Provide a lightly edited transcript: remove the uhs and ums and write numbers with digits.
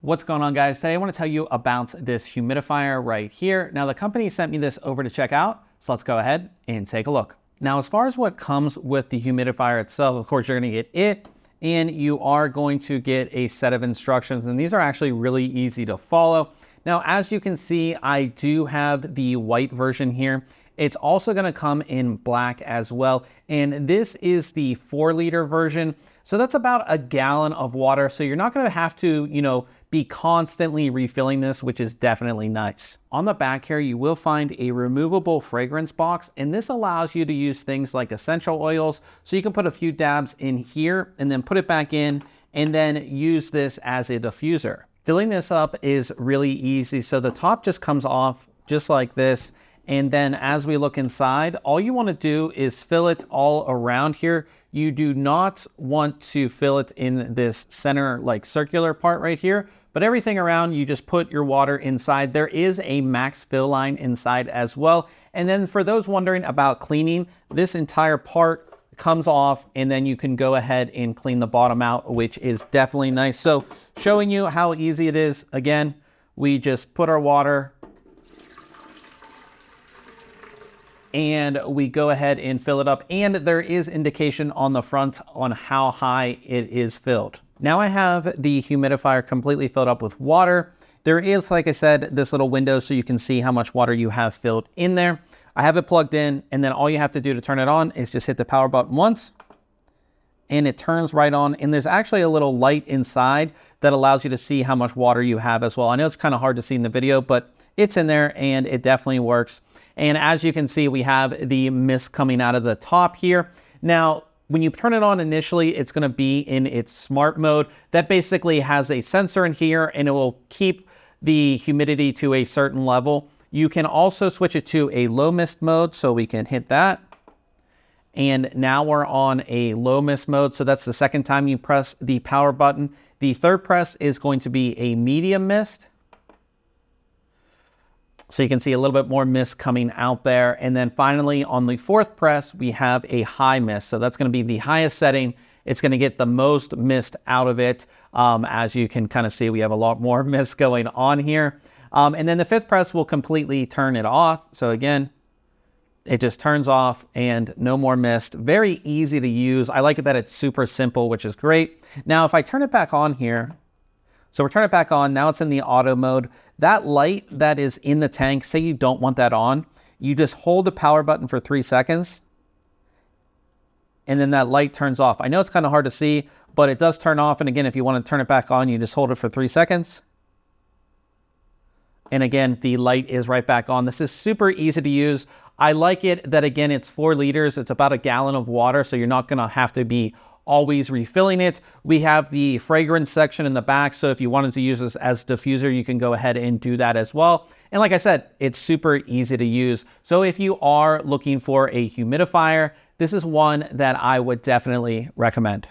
What's going on, guys? Today I want to tell you about this humidifier right here. Now the company sent me this over to check out, so let's go ahead and take a look. Now as far as what comes with the humidifier itself, of course you're going to get it, and you are going to get a set of instructions, and these are actually really easy to follow. Now as you can see, I do have the white version here. It's also going to come in black as well, and this is the 4-liter version. So that's about a gallon of water. So you're not going to have to, be constantly refilling this, which is definitely nice. On the back here, you will find a removable fragrance box, and this allows you to use things like essential oils. So you can put a few dabs in here and then put it back in and then use this as a diffuser. Filling this up is really easy. So the top just comes off just like this. And then as we look inside, all you want to do is fill it all around here. You do not want to fill it in this center, like circular part right here, but everything around, you just put your water inside. There is a max fill line inside as well. And then for those wondering about cleaning, this entire part comes off and then you can go ahead and clean the bottom out, which is definitely nice. So showing you how easy it is. Again, we just put our water and we go ahead and fill it up. And there is indication on the front on how high it is filled. Now I have the humidifier completely filled up with water. There is, like I said, this little window so you can see how much water you have filled in there. I have it plugged in, and then all you have to do to turn it on is just hit the power button once and it turns right on. And there's actually a little light inside that allows you to see how much water you have as well. I know it's kind of hard to see in the video, but it's in there and it definitely works. And as you can see, we have the mist coming out of the top here. Now, when you turn it on initially, it's going to be in its smart mode. That basically has a sensor in here and it will keep the humidity to a certain level. You can also switch it to a low mist mode, so we can hit that. And now we're on a low mist mode. So that's the second time you press the power button. The third press is going to be a medium mist. So you can see a little bit more mist coming out there. And then finally on the fourth press, we have a high mist. So that's going to be the highest setting. It's going to get the most mist out of it. As you can kind of see, we have a lot more mist going on here. And then the fifth press will completely turn it off. So again, it just turns off and no more mist. Very easy to use. I like it that it's super simple, which is great. Now, if I turn it back on here, so we're turning it back on, now it's in the auto mode. That light that is in the tank, say you don't want that on, you just hold the power button for 3 seconds, and then that light turns off. I know it's kind of hard to see, but it does turn off. And again, if you want to turn it back on, you just hold it for 3 seconds. And again, the light is right back on. This is super easy to use. I like it that, again, it's 4 liters. It's about a gallon of water, so you're not going to have to be always refilling it. We have the fragrance section in the back, so if you wanted to use this as diffuser, you can go ahead and do that as well. And like I said, it's super easy to use. So if you are looking for a humidifier, this is one that I would definitely recommend.